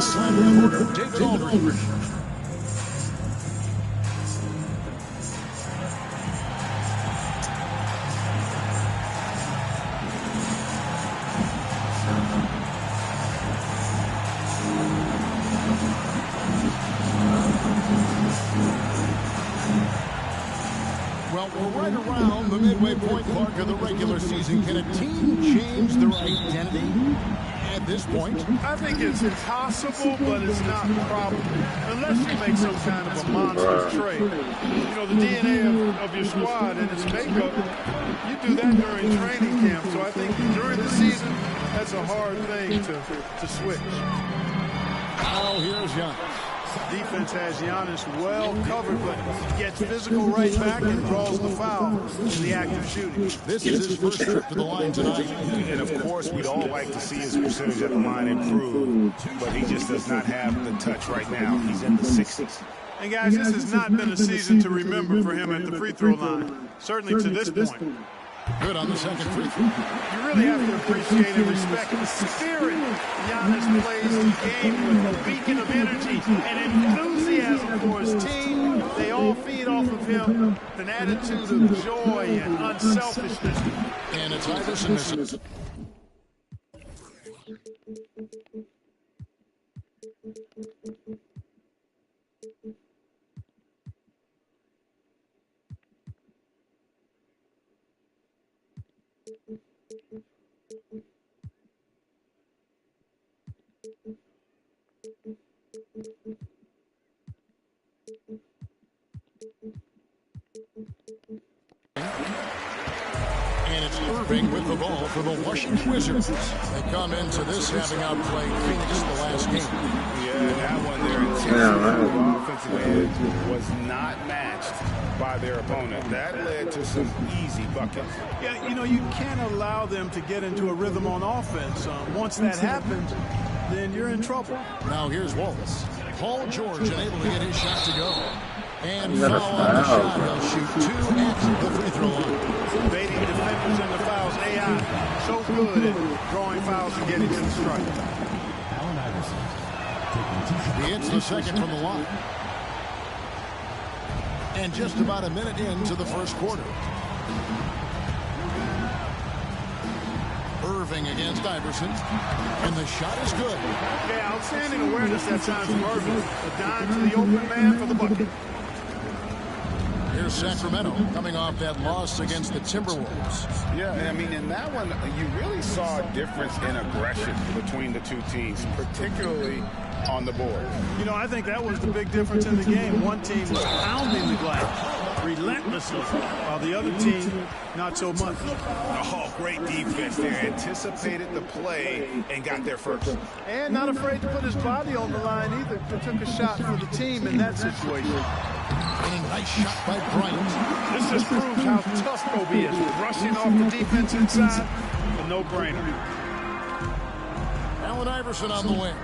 sideline reporter, Dave Aldridge. Well, we're right around the midway point mark of the regular season. Can a team change their identity at this point? I think it's possible, but it's not probable, unless you make some kind of a monster trade. You know, the DNA of your squad and its makeup, you do that during training camp. So I think during the season, that's a hard thing to switch. Oh, here's Giannis. Defense has Giannis well covered, but gets physical right back and draws the foul in the act of shooting. This is his first trip to the line tonight. And, of course, we'd all like to see his percentage at the line improve, but he just does not have the touch right now. He's in the 60s. And, guys, this has not been a season to remember for him at the free throw line, certainly to this point. Good on the second free throw. You really have to appreciate and respect the spirit Giannis plays the game with, a beacon of energy and enthusiasm for his team. They all feed off of him, an attitude of joy and unselfishness. And it's Iverson missing. And it's Irving with the ball for the Washington Wizards. They come into this having outplayed Phoenix the last game. Yeah, that one there. Offensive edge was not matched by their opponent. That led to some easy buckets. Yeah, you know, you can't allow them to get into a rhythm on offense. Once that happens, then you're in trouble. Now here's Wallace. Paul George unable to get his shot to go. And foul on the shot. He'll shoot two at the free throw line. Evading defenders in the fouls. AI so good at drawing fouls and getting to the strike. He hits the second from the line. And just about a minute into the first quarter. Irving against Iverson. And the shot is good. Yeah, outstanding awareness that time from Irving. A dime to the open man for the bucket. Here's Sacramento coming off that loss against the Timberwolves. Yeah, I mean, in that one, you really saw a difference in aggression between the two teams, particularly on the board. You know, I think that was the big difference in the game. One team was pounding the glass relentlessly, while the other team, not so much. Oh, great defense there. Anticipated the play and got there first. And not afraid to put his body on the line either. Took a shot for the team in that situation. And a nice shot by Bryant. This just proves how tough Kobe is. Rushing off the defense inside, a no-brainer. Allen Iverson on the wing.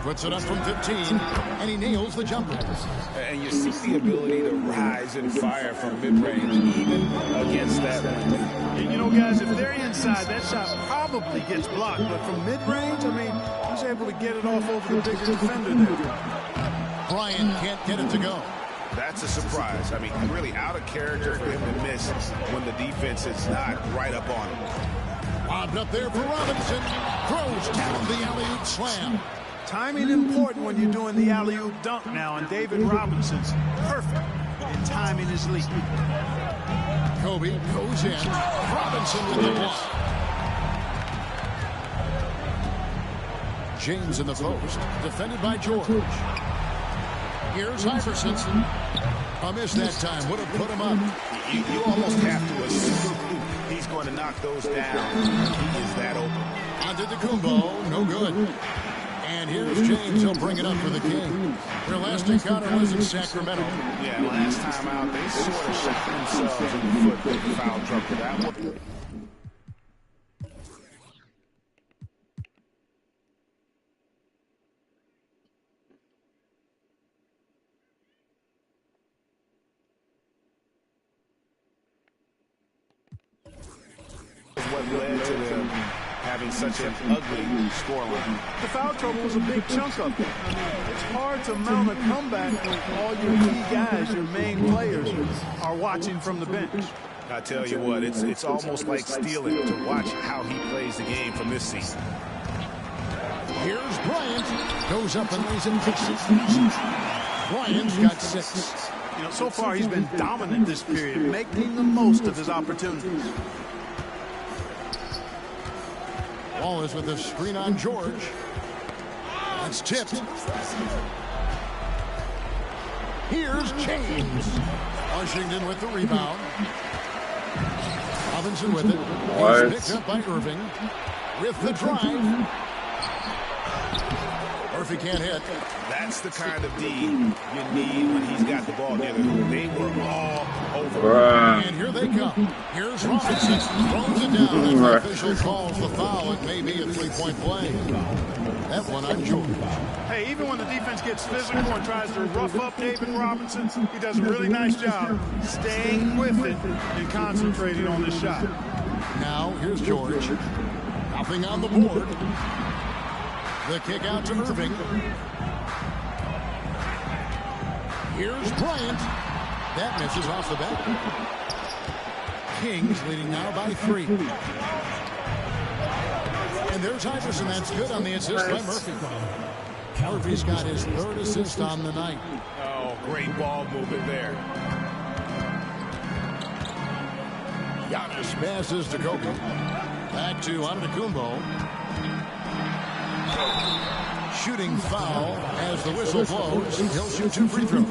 Puts it up from 15, and he nails the jumper. And you see the ability to rise and fire from mid-range, even against that window. And you know, guys, if they're inside, that shot probably gets blocked. But from mid-range, I mean, he's able to get it off over the bigger defender there. Bryant can't get it to go. That's a surprise. I mean, really out of character for him to miss when the defense is not right up on him. Lobbed up there for Robinson. Throws down the alley-oop slam. Timing important when you're doing the alley-oop dunk now, and David Robinson's perfect in timing his leap. Kobe goes in. Robinson with the block. James in the post, defended by George. Here's Iverson. A miss that time. Would have put him up. You almost have to assume he's going to knock those down. He is that open. Antetokounmpo, no good. And here's James. He'll bring it up for the Kings. Their last encounter was in Sacramento. Yeah, last time out, they sort of shot themselves in the foot with foul trouble. That one. What led to them having such an ugly scoreline. The foul trouble was a big chunk of it. I mean, it's hard to mount a comeback when all your key guys, your main players, are watching from the bench. I tell you what, it's almost like stealing to watch how he plays the game from this season. Here's Bryant. Goes up and lays it 6. Bryant's got 6. You know, so far he's been dominant this period, making the most of his opportunities. Wallace with the screen on George. That's tipped. Here's James. Washington with the rebound. Robinson with it. He's picked up by Irving. With the drive. Murphy can't hit. That's the kind of D you need when he's got the ball together. They were all over. And here they come. Here's Robinson. Throws it down. The official calls the foul. It may be a 3-point play. That one on George. Hey, even when the defense gets physical and tries to rough up David Robinson, he does a really nice job staying with it and concentrating on this shot. Now, here's George. Nothing on the board. The kick out to Irving. Here's Bryant. That misses off the bat. Kings leading now by 3. And there's Iverson. That's good on the assist by Murphy. Murphy's got his 3rd assist on the night. Oh, great ball movement there. Giannis passes to Kobe. Back to Antetokounmpo. Shooting foul as the whistle blows. He'll shoot 2 free throws.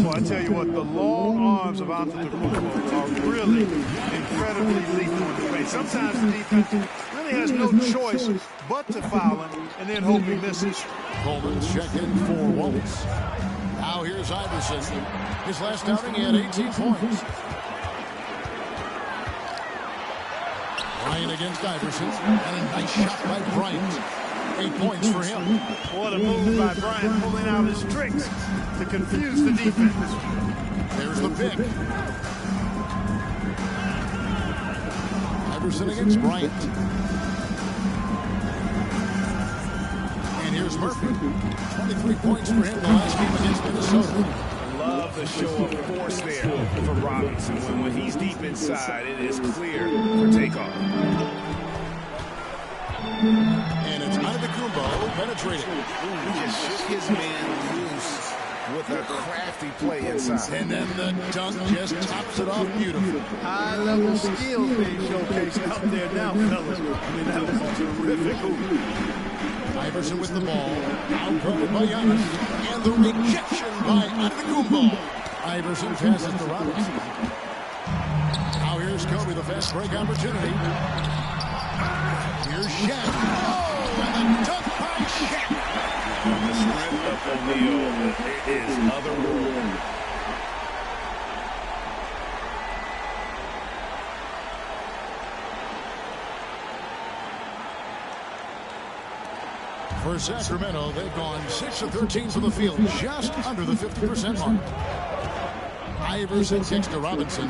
Well, I tell you what, the long arms of Antetokounmpo are really incredibly lethal in the paint. Sometimes the defense really has no choice but to foul him and then hope he misses. Coleman's checked in for Wallace. Now here's Iverson. His last outing, he had 18 points. Bryant against Iverson. And a nice shot by Bryant. 8 points for him. What a move by Bryant, pulling out his tricks to confuse the defense. There's the pick. Iverson against Bryant. And here's Murphy. 23 points for him the last game against Minnesota. Love the show of force there for Robinson. When he's deep inside, it is clear for takeoff. And it's Antetokounmpo penetrating. He just shook his man loose with a crafty play inside. And then the dunk just tops it off beautifully. High-level skills being showcased out there now, fellas. I mean, that was a terrific move. Iverson with the ball. Outguarded by Giannis. And the rejection by Antetokounmpo. Iverson passes to Robinson. Now here's Kobe, the fast break opportunity. Here's Shaq. Oh, and the dunk by Shaq. The strength of O'Neal is otherworldly. For Sacramento, they've gone 6 of 13 from the field, just under the 50% mark. Iverson kicks to Robinson.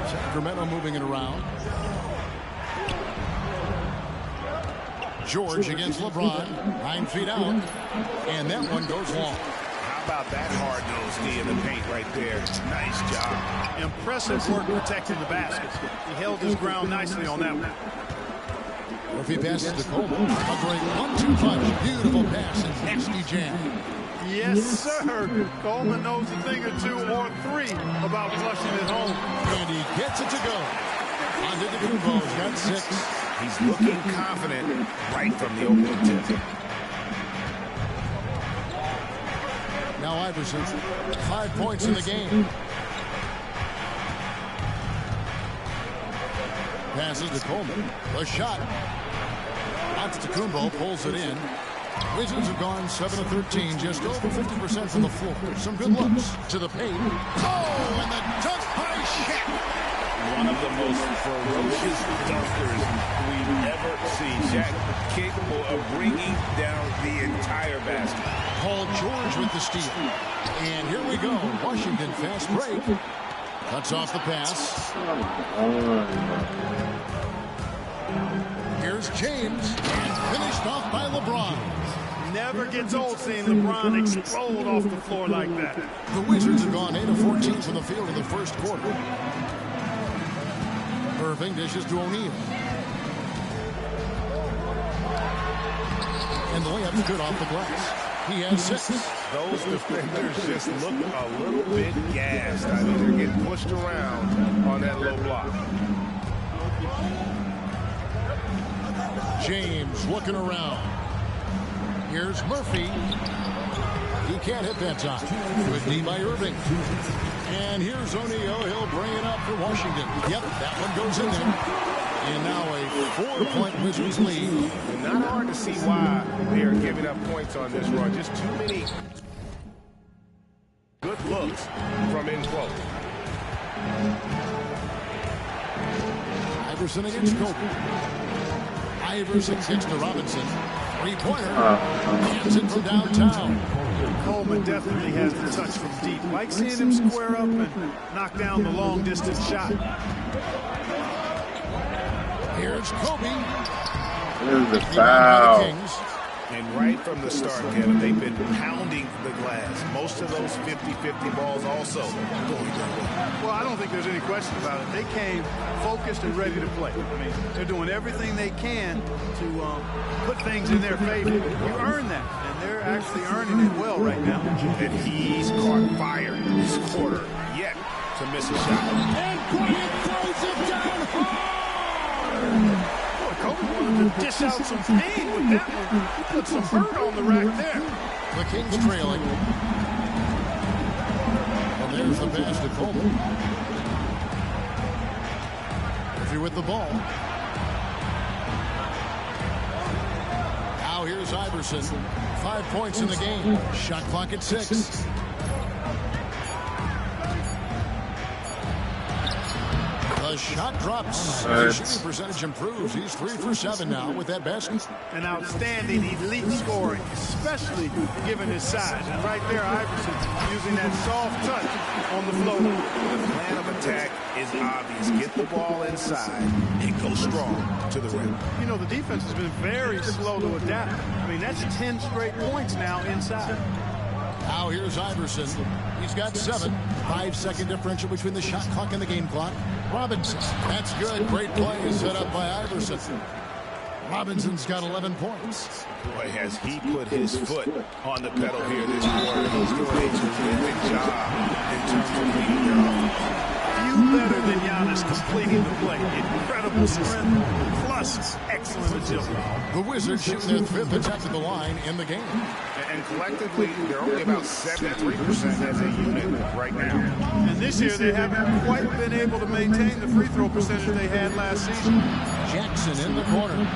Sacramento moving it around. George against LeBron, 9 feet out, and that one goes long. How about that hard-nosed D in the paint right there? Nice job. Impressive work protecting the basket. He held his ground nicely on that one. Murphy passes to Coleman. A great 1-2 punch. Beautiful pass and nasty jam. Yes, sir. Coleman knows a thing or 2 or 3 about flushing it home. And he gets it to go. Antetokounmpo's got 6. He's looking confident right from the opening tip. Now Iverson, 5 points in the game. Passes to Coleman. The shot. Antetokounmpo pulls it in. Wizards have gone 7 of 13, just over 50% from the floor. Some good looks to the paint. Oh, and the dunk by Shaq. One of the most ferocious dunkers we've ever seen. Shaq capable of bringing down the entire basket. Paul George with the steal. And here we go. Washington fast break. Cuts off the pass. Here's James, and finished off by LeBron. Never gets old seeing LeBron explode off the floor like that. The Wizards have gone 8 of 14 from the field in the first quarter. Irving dishes to O'Neal. And the layup's good off the glass. He has 6. Those defenders just look a little bit gassed. I mean, they're getting pushed around on that low block. James looking around. Here's Murphy. He can't hit that time. Good D by Irving. And here's O'Neal. He'll bring it up for Washington. Yep, that one goes in there. And now a 4-point Wizards lead. And not hard to see why they are giving up points on this run. Just too many good looks from in close. Iverson against Kobe. Iverson kicks to Robinson. Three-pointer. Hands it from downtown. Coleman definitely has the touch from deep. Like seeing him square up and knock down the long-distance shot. Here's Kobe. There's the foul. And right from the start, Kevin, they've been pounding the glass. Most of those 50-50 balls also going their way. Well, I don't think there's any question about it. They came focused and ready to play. I mean, they're doing everything they can to put things in their favor. You earn that, and they're actually earning it well right now. And he's caught fire this quarter, yet to miss a shot. And Bryant throws it down hard. Boy, Kobe wanted to dish out some pain with that one. He put some hurt on the rack there. The Kings trailing. And there's the pass to Coleman. Murphy with the ball. Now here's Iverson. 5 points in the game. Shot clock at 6. The shot drops. The shooting percentage improves. He's 3 for 7 now with that basket. An outstanding elite scoring, especially given his size. And right there, Iverson using that soft touch on the floor. The plan of attack is obvious. Get the ball inside and go strong to the rim. You know, the defense has been very slow to adapt. I mean, that's 10 straight points now inside. Now here's Iverson. He's got 7. 5-second differential between the shot clock and the game clock. Robinson. That's good. Great play set up by Iverson. Robinson's got 11 points. Boy, has he put his foot on the pedal here this quarter. He's doing a terrific job in terms of leading their offense. Few better than Giannis completing the play. Incredible strength plus excellent agility. The Wizards shooting their 5th attack at the line in the game. And collectively, they're only about 73% as a unit right now. And this year, they haven't quite been able to maintain the free throw percentage they had last season. Jackson in the corner.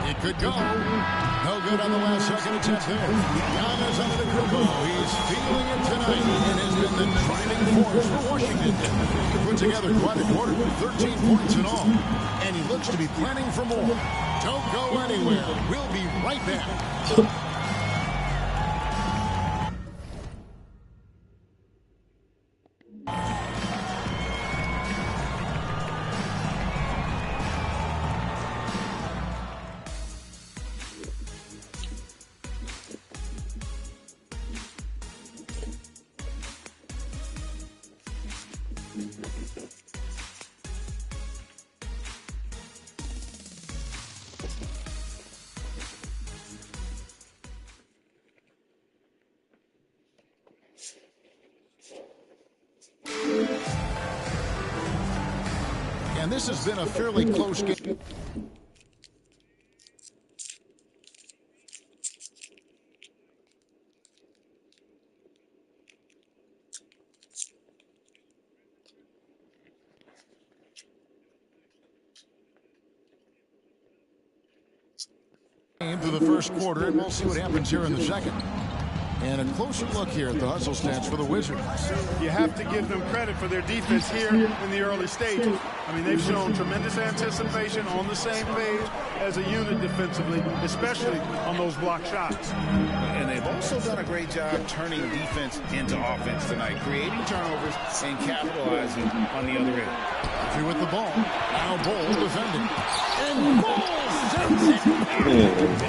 It could go. No good on the last second attempt there. Giannis Antetokounmpo. He's feeling it tonight and has been the driving force for Washington. He put together quite a quarter, 13 points in all. And he looks to be planning for more. Don't go anywhere. We'll be right back. And this has been a fairly close game. Through the first quarter, and we'll see what happens here in the second. And a closer look here at the hustle stats for the Wizards. You have to give them credit for their defense here in the early stages. I mean, they've shown tremendous anticipation, on the same page as a unit defensively, especially on those block shots. And they've also done a great job turning defense into offense tonight, creating turnovers and capitalizing on the other end. Through with the ball. Now Ball defending. And Ball sends it.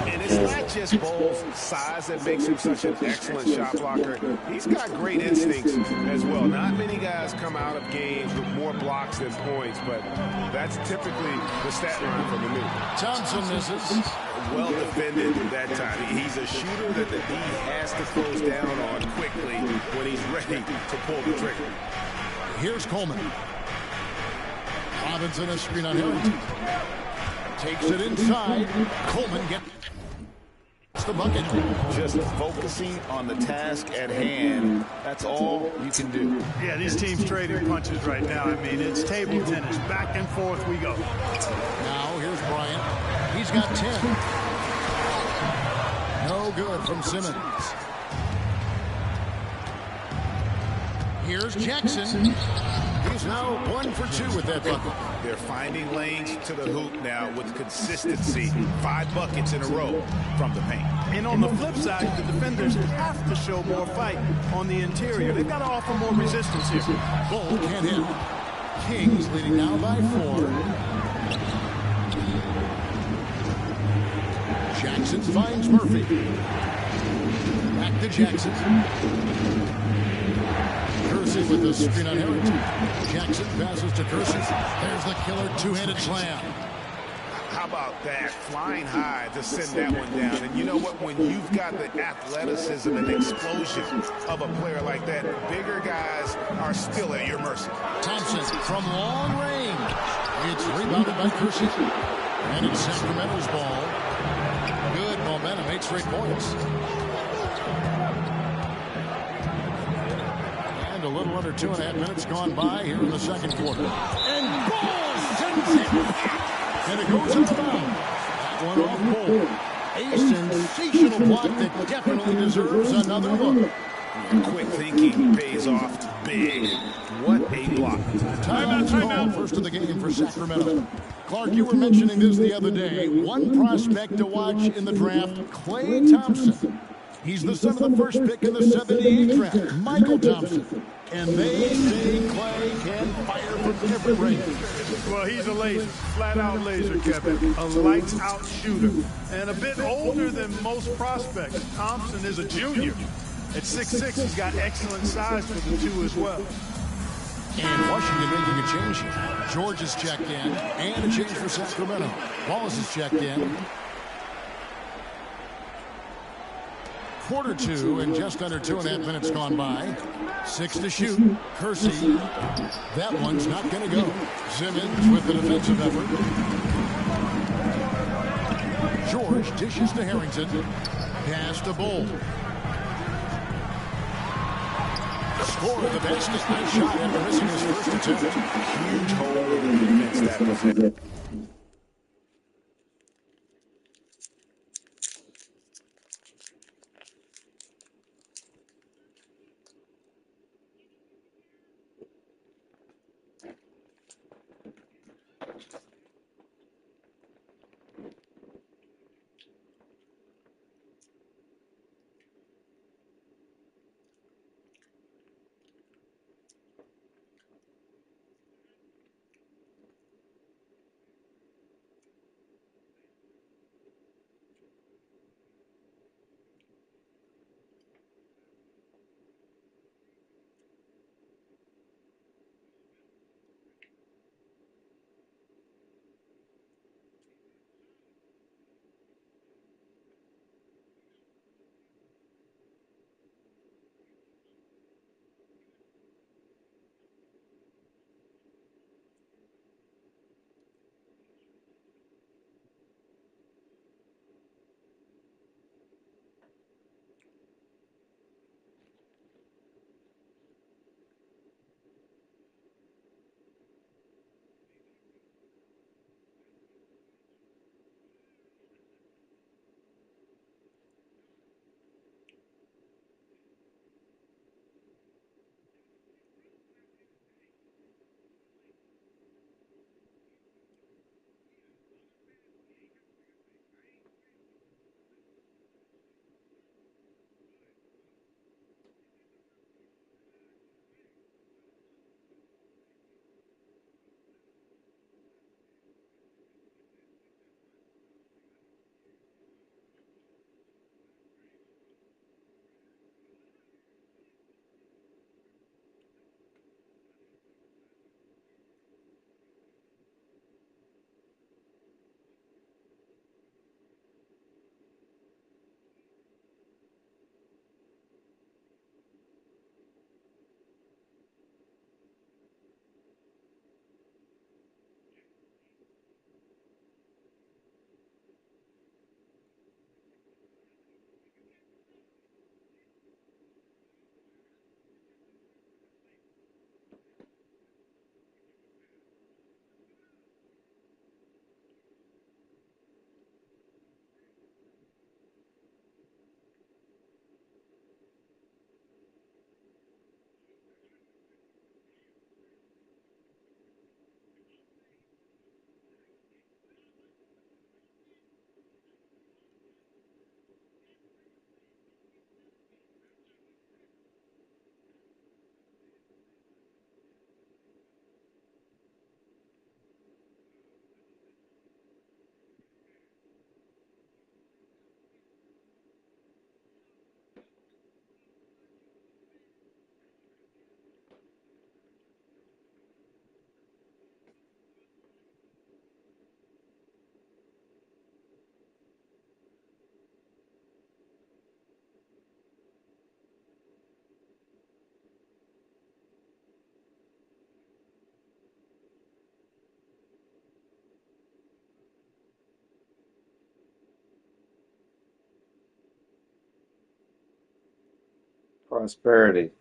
And it's not just Ball's size that makes him such an excellent shot blocker. He's got great instincts as well. Not many guys come out of games with more blocks than points, but that's typically the stat line from the new. Thompson misses. Well defended that time. He's a shooter that the D has to close down on quickly when he's ready to pull the trigger. Here's Coleman. Robinson a screen on Harrington. Takes it inside. Coleman gets the bucket. Just focusing on the task at hand. That's all you can do. Yeah, these teams trading punches right now. I mean, it's table tennis. Back and forth we go. Now here's Bryant. He's got 10. No good from Simmons. Here's Jackson. He's now 1 for 2 with that bucket. They're finding lanes to the hoop now with consistency. 5 buckets in a row from the paint. And on the flip side, the defenders have to show more fight on the interior. They've got to offer more resistance here. Bull can't hit. Kings leading now by 4. Jackson finds Murphy. Back to Jackson. Kersey with the screen on Harrington. Jackson passes to Kersey. There's the killer two-handed slam. How about that? Flying high to send that one down. And you know what? When you've got the athleticism and explosion of a player like that, bigger guys are still at your mercy. Thompson from long range. It's rebounded by Kersey. And it's Sacramento's ball. Good momentum, 8 straight points. And a little under 2.5 minutes gone by here in the second quarter. And Ball sends it. And it goes out of bounds. That one off Ball. A sensational block that definitely deserves another look. Quick thinking pays off big. What a block. Timeout call. First of the game for Sacramento. Clark, you were mentioning this the other day. One prospect to watch in the draft, Klay Thompson. He's the son of the first pick in the 78 draft, Michael Thompson. And they say Klay can fire from every range. Well, he's a laser, flat-out laser, Kevin. A lights-out shooter. And a bit older than most prospects. Thompson is a junior. At 6'6", he's got excellent size for the 2 as well. And Washington making a change here. George is checked in, and a change for Sacramento. Wallace is checked in. Quarter 2, and just under 2.5 minutes gone by. 6 to shoot. Kersey. That one's not going to go. Simmons with the defensive effort. George dishes to Harrington. Pass to Bull. Score the basket. Nice shot after missing his first attempt. Huge hole in the defense that was in. Prosperity.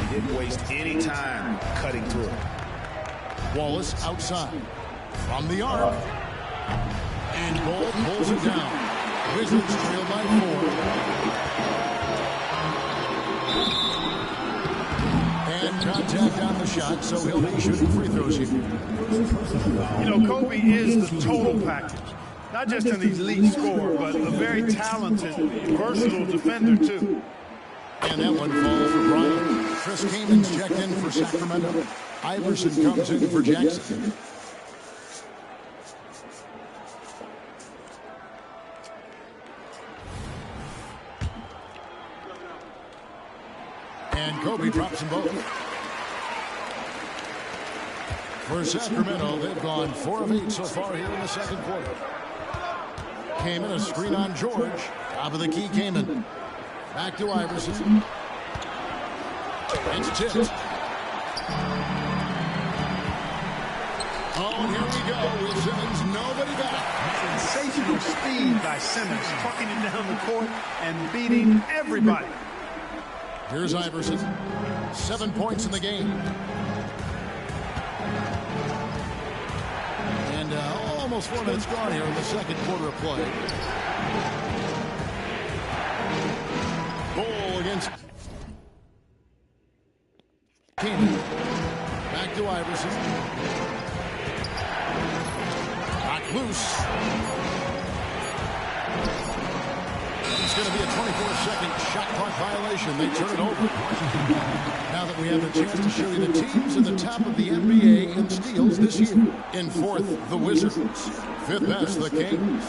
He didn't waste any time cutting through it. Wallace outside. From the arc. And Ball pulls it down. Wizards trail by 4. And contact on the shot, so he'll be shooting free throws here. You know, Kobe is the total package. Not just an elite scorer, but a very talented, versatile defender, too. And that one falls for Bryant. Chris Kamen's checked in for Sacramento. Iverson comes in for Jackson. And Kobe drops them both. For Sacramento, they've gone 4 of 8 so far here in the second quarter. Kaman, a screen on George. Top of the key, Kaman. Back to Iverson. It's tipped. Oh, and here we go with Simmons. Nobody back. Sensational speed by Simmons, trucking it down the court and beating everybody. Here's Iverson. 7 points in the game. And almost 4 minutes gone here in the second quarter of play. Ball against Kaman. Back to Iverson. Back loose. It's going to be a 24-second shot clock violation. They turn it over. Now that we have a chance to show you the teams in the top of the NBA in steals this year. In 4th, the Wizards. 5th best, the Kings.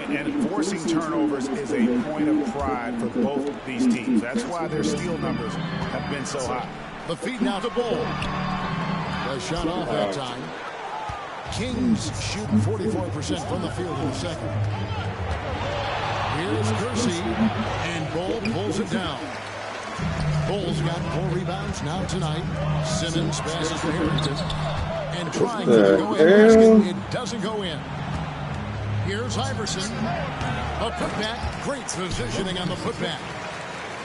And forcing turnovers is a point of pride for both these teams. That's why their steal numbers have been so high. The feed now to Ball. The shot off that time. Kings shooting 44% from the field in the second. Here's Kersey, and Ball pulls it down. Ball's got 4 rebounds now tonight. Simmons passes to Harrington, and trying to go in basket. It doesn't go in. Here's Iverson. A putback. Great positioning on the putback.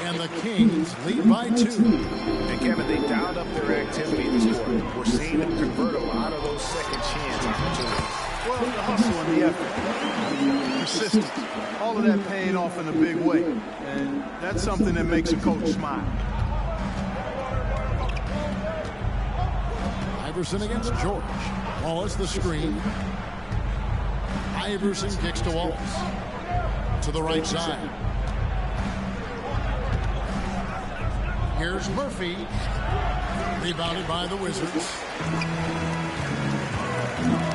And the Kings lead by 2. And Kevin, they dialed up their activity this quarter. We're seeing them convert a lot of those second chance opportunities. Well, the hustle and the effort, persistence, all of that paying off in a big way. And that's something that makes a coach smile. Iverson against George. Wallace the screen. Iverson kicks to Wallace. To the right side. Here's Murphy. Rebounded by the Wizards.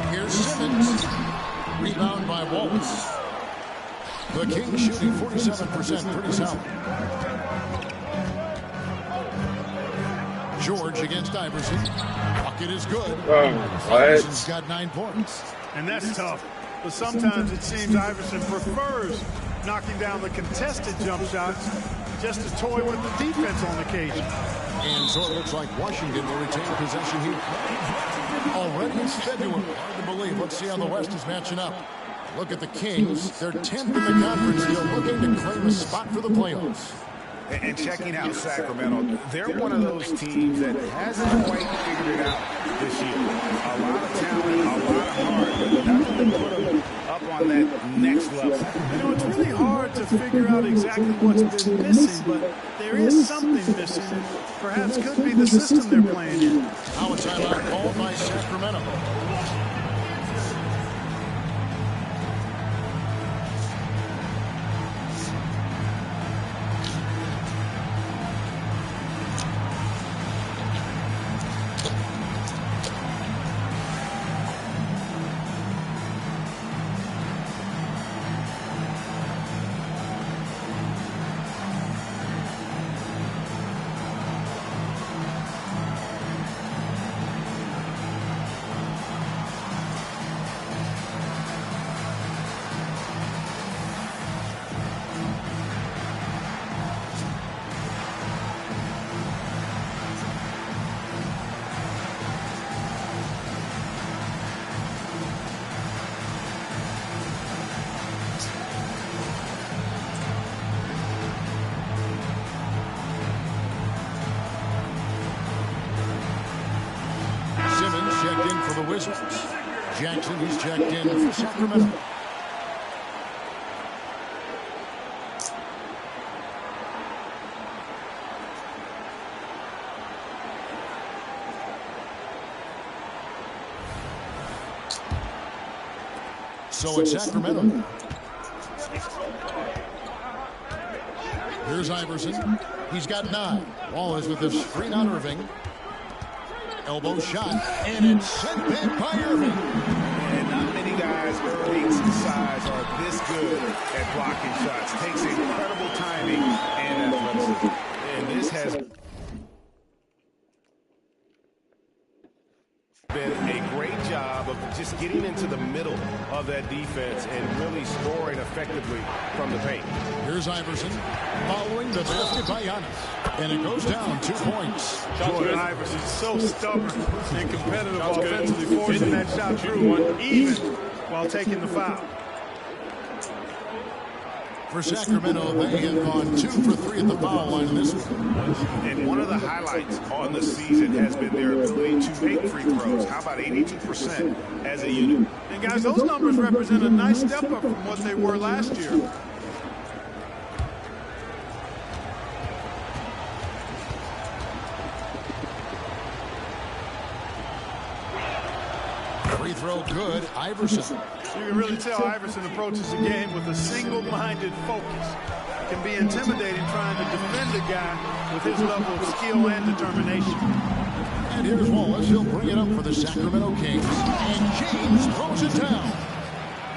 Here's Simmons. Rebound by Wallace. The Kings shooting 47%. Pretty solid. George against Iverson. Bucket is good. Iverson's got 9 points. And that's tough. But sometimes it seems Iverson prefers knocking down the contested jump shots just to toy with the defense on occasion. And so it looks like Washington will retain possession here. Already it's February. Hard to believe. Let's see how the West is matching up. Look at the Kings. They're 10th in the conference. They're looking to claim a spot for the playoffs. And checking out Sacramento, they're one of those teams that hasn't quite figured it out this year. A lot of talent, a lot of heart, but nothing to put them up on that next level. You know, it's really hard to figure out exactly what's been missing, but there is something missing. Perhaps could be the system they're playing in. Now a timeout called by Sacramento. Checked in for the Wizards. Jackson, he's checked in for Sacramento. So it's Sacramento. Here's Iverson. He's got 9. Ball is with the screen on Irving. Elbow shot, and it's sent back by Irving. And not many guys Irving's size are this good at blocking shots. Takes incredible timing and athleticism. And this has been a great job of just getting into the middle of that defense and really scoring effectively from the paint. Here's Iverson following the basket by Giannis. And it goes down 2 points. Jordan Iverson's so stubborn and competitive offensively, forcing that shot through even while taking the foul. For Sacramento, they have gone 2 for 3 at the foul line in this one. And one of the highlights on the season has been their ability to make free throws. How about 82% as a unit? And guys, those numbers represent a nice step up from what they were last year. Free throw good, Iverson. You can really tell Iverson approaches the game with a single-minded focus. It can be intimidating trying to defend a guy with his level of skill and determination. And here's Wallace. He'll bring it up for the Sacramento Kings. And James throws it down.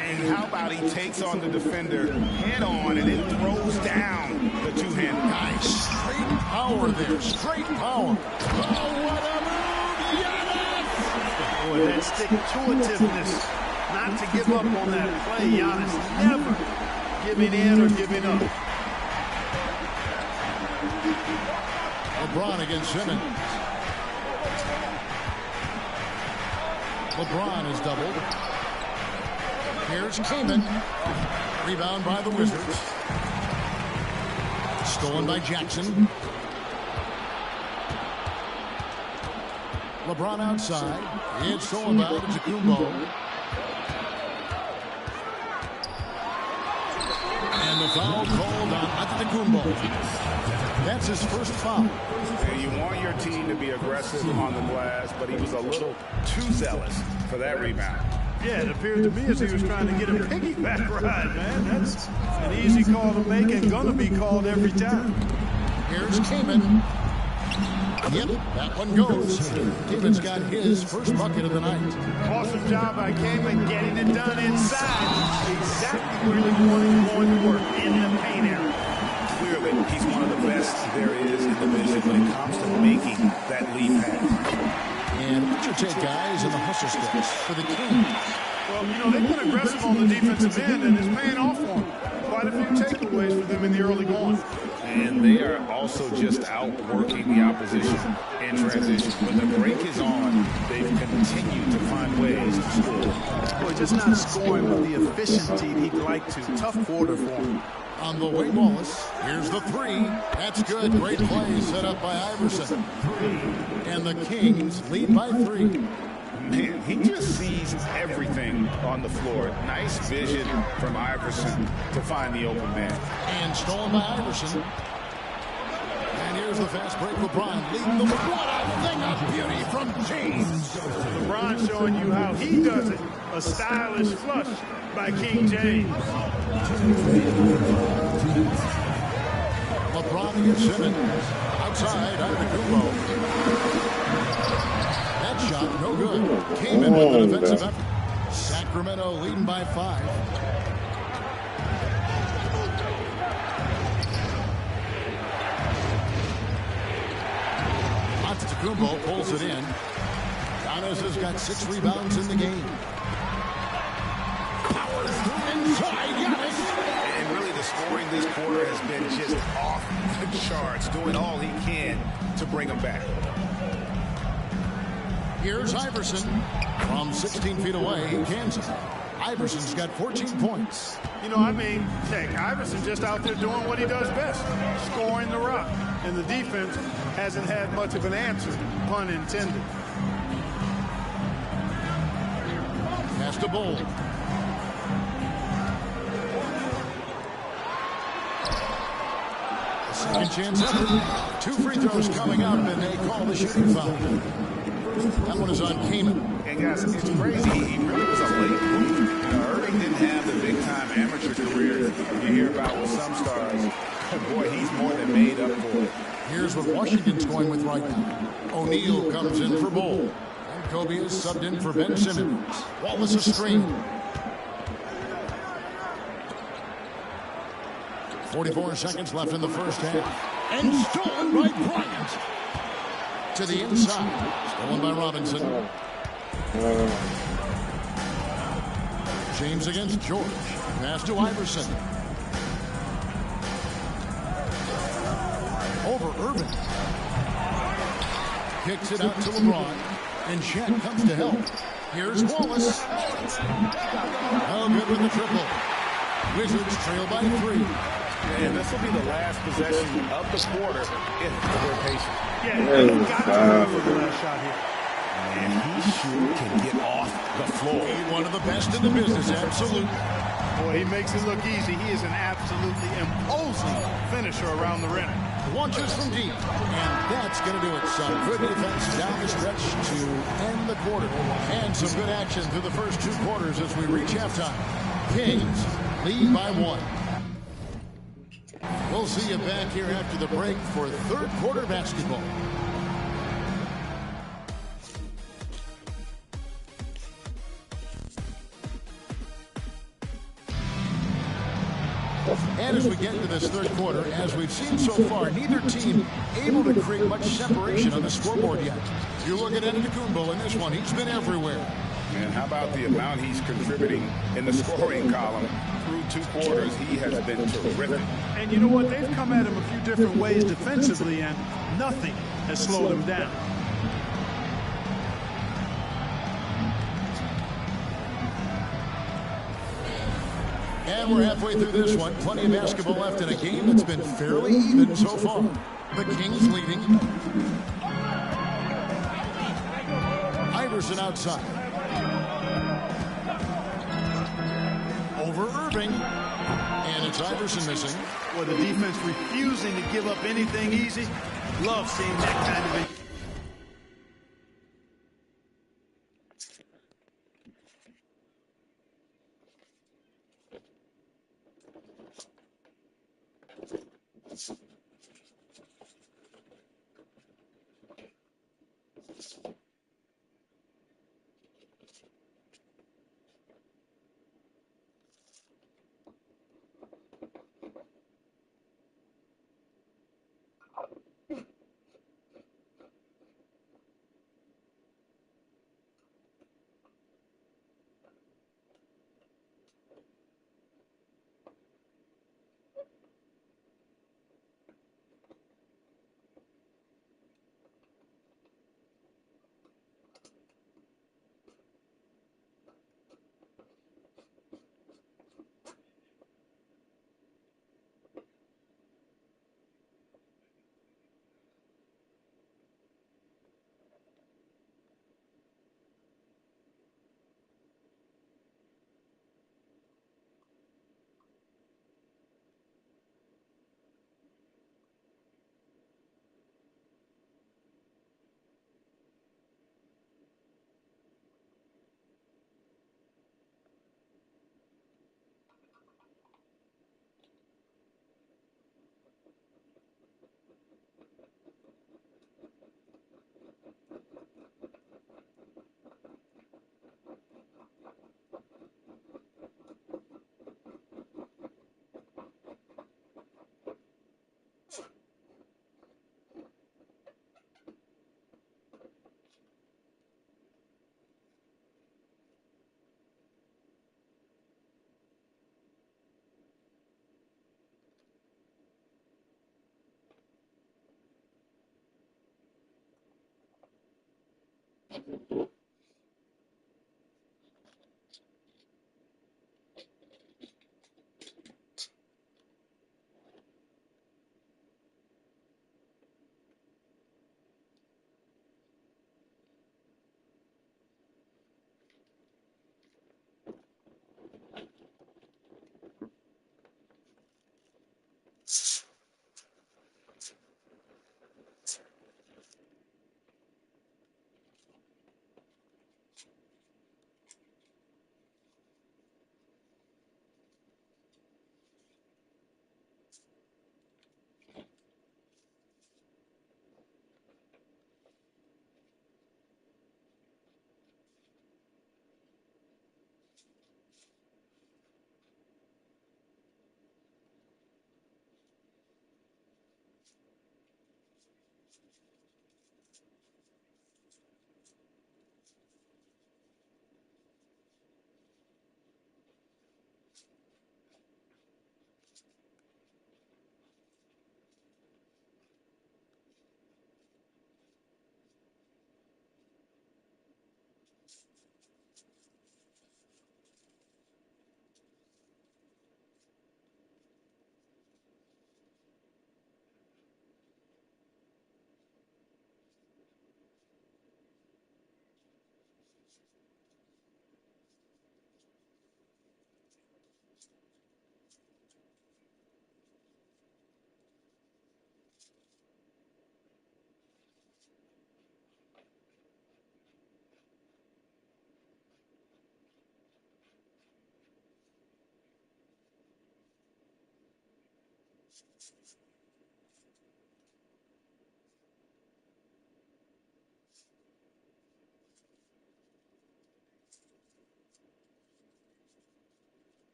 And how about he takes on the defender head on and then throws down the two-handed. Nice straight power there. Straight power. Oh, what a move. Giannis! Boy, that stick-to-itiveness. Not to give up on that play. Giannis never giving in or giving up. LeBron against Simmons. LeBron is doubled. Here's Kaman. Rebound by the Wizards. Stolen by Jackson. LeBron outside. It's stolen by Antetokounmpo. And the foul called on Antetokounmpo. That's his first foul. And you want your team to be aggressive on the glass, but he was a little too zealous for that rebound. Yeah, it appeared to me as he was trying to get a piggyback ride, man. That's an easy call to make and gonna be called every time. Here's Kaman. Yep, that one goes. Kaman's got his first bucket of the night. Awesome job by Kaman getting it done inside. Exactly where they want him going to work, in the paint area. Clearly, he's one of the best there is in the division when it comes to making that lead pass. And what's your take, guys, in the hustle steps for the Kings? Well, you know, they've been aggressive on the defensive end, and it's paying off for them. Quite a few takeaways for them in the early going. And they are also just outworking the opposition in transition. When the break is on, they've continued to find ways to score. Boy, just not scoring with the efficiency he'd like to. Tough quarter for him. On the way, Wallace. Here's the three. That's good. Great play set up by Iverson. And the Kings lead by 3. Man, he just sees everything on the floor. Nice vision from Iverson to find the open man. And stolen by Iverson. And here's the fast break. LeBron leading the way. What a thing of beauty from James. LeBron showing you how he does it. A stylish flush by King James. LeBron against Simmons. Outside, Antetokounmpo. That shot, no good. Came in with an defensive effort. Sacramento leading by 5. Antetokounmpo pulls it in. Giannis has got 6 rebounds in the game. Powers through inside. Giannis. And really the scoring this quarter has been just off the charts, doing all he can to bring them back. Here's Iverson from 16 feet away. He cans it. Iverson's got 14 points. You know, I mean, heck, Iverson just out there doing what he does best, scoring the rock. And the defense hasn't had much of an answer, pun intended. Pass to Bull. Second chance effort. 2 free throws coming up, and they call the shooting foul. That one is on Kaman. And guys, it's crazy. He really was a late bloomer. You know, Irving didn't have the big-time amateur career you hear about with some stars. Boy, he's more than made up for it. Here's what Washington's going with right now. O'Neal comes in for Bull. And Kobe is subbed in for Ben Simmons. Wallace a screen. 44 seconds left in the first half. And stolen by Bryant. To the inside. Stolen by Robinson. James against George. Pass to Iverson. Over Irving. Kicks it out to LeBron. And Chet comes to help. Here's Wallace. Oh, good with the triple. Wizards trail by 3. And this will be the last possession of the quarter if they're patient. Yeah, he got to go for the last shot here. And he sure can get off the floor. He's one of the best in the business, absolutely. Boy, he makes it look easy. He is an absolutely imposing finisher around the rim. Launches from deep. And that's going to do it. Some good defense down the stretch to end the quarter. And some good action through the first 2 quarters as we reach halftime. Kings lead by 1. We'll see you back here after the break for third quarter basketball. And as we get into this third quarter, as we've seen so far, neither team able to create much separation on the scoreboard yet. You look at Antetokounmpo in this one, he's been everywhere. Man, how about the amount he's contributing in the scoring column? Through 2 quarters, he has been terrific. And you know what? They've come at him a few different ways defensively, and nothing has slowed him down. And we're halfway through this one. Plenty of basketball left in a game that's been fairly even so far. The Kings leading. Iverson outside. Over Irving. And it's Iverson missing. Well, the defense refusing to give up anything easy. Love seeing that kind of thing.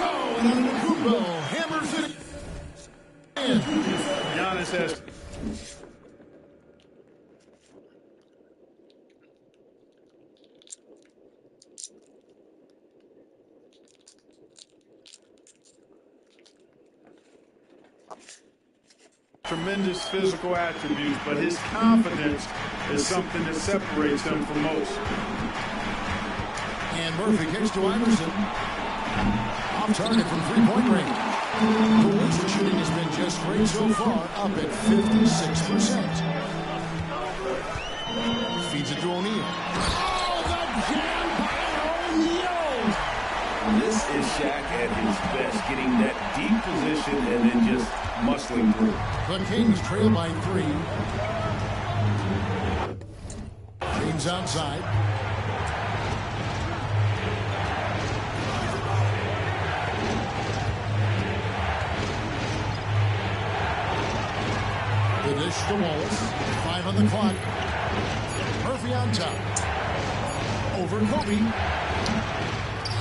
Oh, and Antetokounmpo hammers it in. Giannis has tremendous physical attributes, but his confidence is something that separates him from most. And Murphy kicks to Iverson. Off target from three-point range. The Wizard shooting has been just great so far, up at 56%. Feeds it to O'Neal. Oh, the jam by O'Neal! This is Shaq at his best, getting that deep position and then just muscling through. The Kings trail by 3. James outside. The dish to Wallace. 5 on the clock. Murphy on top. Over Kobe.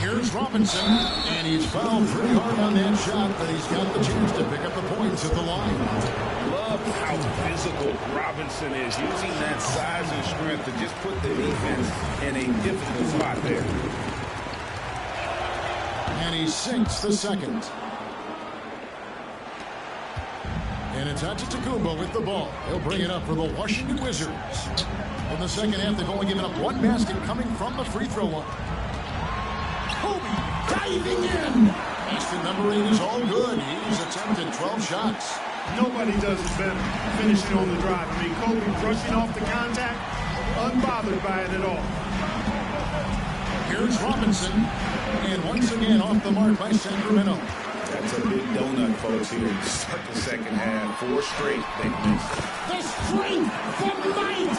Here's Robinson, and he's fouled pretty hard on that shot, but he's got the chance to pick up the points at the line. Love how physical Robinson is, using that size and strength to just put the defense in a difficult spot there. And he sinks the second. And it's Antetokounmpo with the ball. He'll bring it up for the Washington Wizards. In the second half, they've only given up 1 basket coming from the free throw line. Kobe diving in. Basket number 8 is all good. He's attempted 12 shots. Nobody does it better, finishing on the drive. I mean, Kobe brushing off the contact, unbothered by it at all. Here's Robinson. And once again off the mark by Sacramento. That's a big donut, folks, here to start the second half. 4 straight they missed. The strength, the might,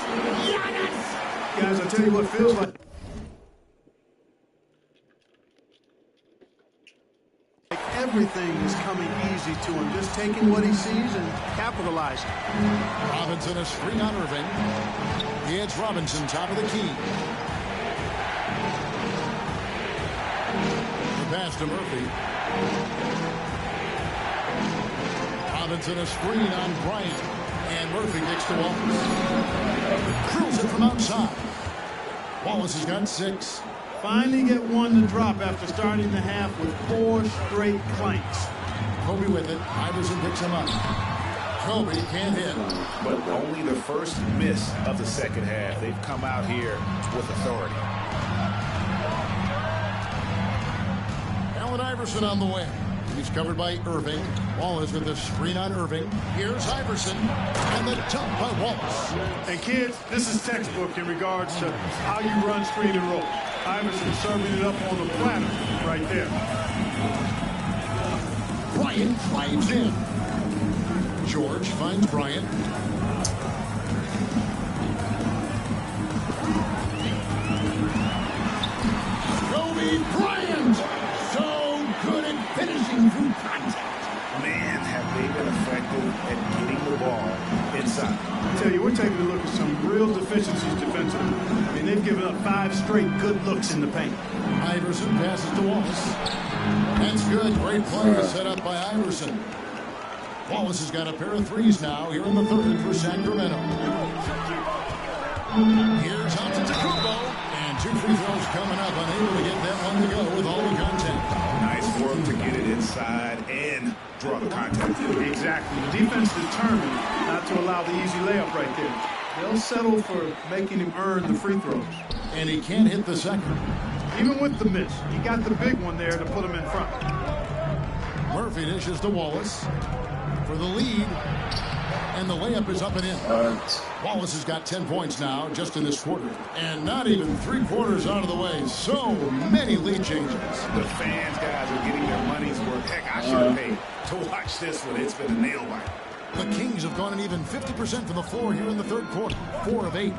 Giannis. Guys, I tell you what feels like everything is coming easy to him, just taking what he sees and capitalizing. Robinson a screen on Irving. It's Robinson, top of the key. The pass to Murphy. Robinson a screen on Bryant. And Murphy kicks to Wallace. Drills it from outside. Wallace has got 6. Finally get one to drop after starting the half with 4 straight clanks. Kobe with it. Iverson picks him up. Kobe can't hit. But only the first miss of the second half. They've come out here with authority. Allen Iverson on the way. He's covered by Irving. Wallace with the screen on Irving. Here's Iverson. And the dunk by Wallace. And kids, this is textbook in regards to how you run screen and roll. Iverson serving it up on the platter right there. Bryant drives in. George finds Bryant. Kobe Bryant! So good at finishing through contact. Man, have they been effective at getting the ball inside. I tell you, we're taking a look at some real deficiencies defensively. I mean, they've given up 5 straight good looks in the paint. Iverson passes to Wallace. That's good. Great play set up by Iverson. Wallace has got a pair of 3s now here in the third for Sacramento. Here's Antetokounmpo. And 2 free throws coming up. Unable to get that one to go with all the contact. Nice work to get it inside and draw the contact. Exactly. The defense determined not to allow the easy layup right there. They'll settle for making him earn the free throws. And he can't hit the second. Even with the miss, he got the big one there to put him in front. Murphy dishes to Wallace for the lead. And the layup is up and in. Wallace has got 10 points now just in this quarter. And not even 3 quarters out of the way. So many lead changes. The fans, guys, are getting their money's worth. Heck, I should have paid to watch this one. It's been a nail biter. The Kings have gone an even 50% from the floor here in the third quarter. 4 of 8.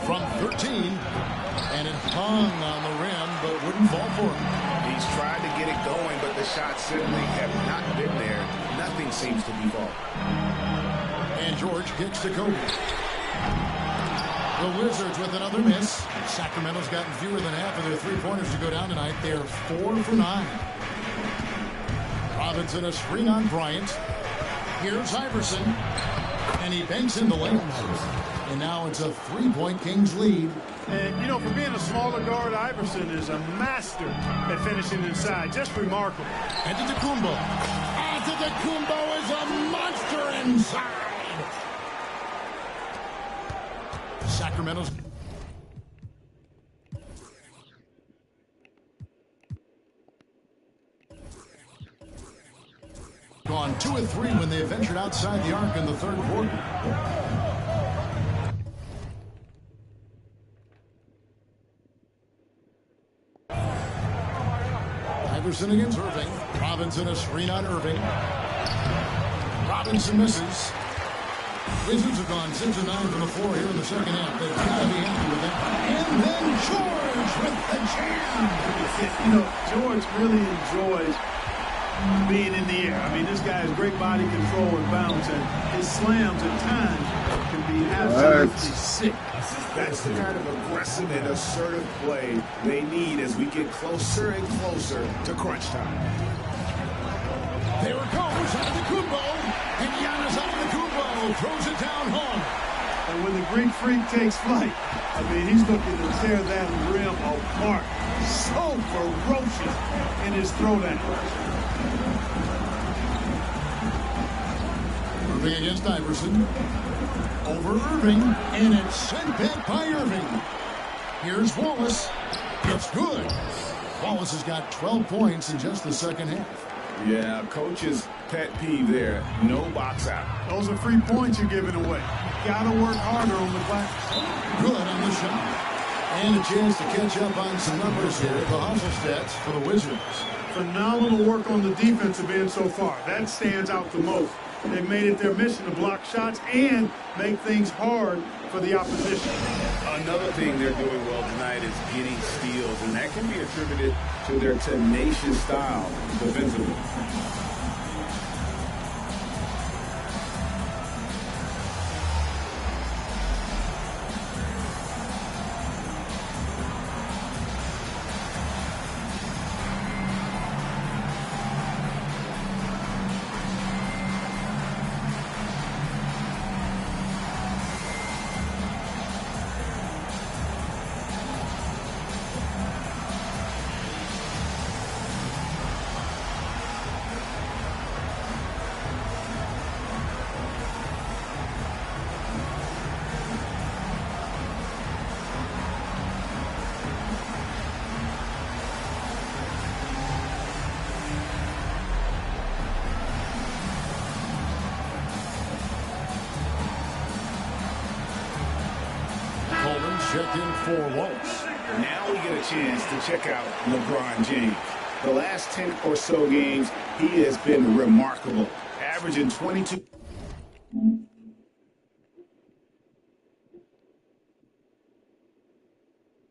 From 13, and it hung on the rim, but wouldn't fall for him. He's tried to get it going, but the shots simply have not been there. Nothing seems to be falling. And George kicks to Kobe. The Wizards with another miss. Sacramento's gotten fewer than half of their three-pointers to go down tonight. They're 4 for 9. Robinson a screen on Bryant. Here's Iverson. And he banks in the lane. And now it's a 3-point Kings lead. And, you know, for being a smaller guard, Iverson is a master at finishing inside. Just remarkable. Antetokounmpo. Antetokounmpo is a monster inside. Sacramento's gone 2 of 3 when they ventured outside the arc in the third quarter. Iverson against Irving. Robinson a screen on Irving. Robinson misses. Wizards have gone 6 of 9 from the floor here in the second half. They've got to be happy with that. And then George with the jam. You know, George really enjoys being in the air. I mean, this guy has great body control and bounce, and his slams at times can be absolutely sick. That's the kind of aggressive and assertive play they need as we get closer and closer to crunch time. There it goes, Antetokounmpo, and Giannis Antetokounmpo throws it down home. And when the Greek Freak takes flight, I mean, he's looking to tear that rim apart. So ferocious in his throwdown. Irving against Iverson. Over Irving, and it's sent back by Irving. Here's Wallace. It's good. Wallace has got 12 points in just the second half. Yeah, coach's pet peeve there. No box out. Those are free points you're giving away. You got to work harder on the glass. Good on the shot. And a chance to catch up on some numbers here at the hustle stats for the Wizards. Phenomenal work on the defensive end so far. That stands out the most. They've made it their mission to block shots and make things hard for the opposition. Another thing they're doing well tonight is getting steals, and that can be attributed to their tenacious style defensively. Checked in for Waltz. Now we get a chance to check out LeBron James. The last 10 or so games, he has been remarkable, averaging 22.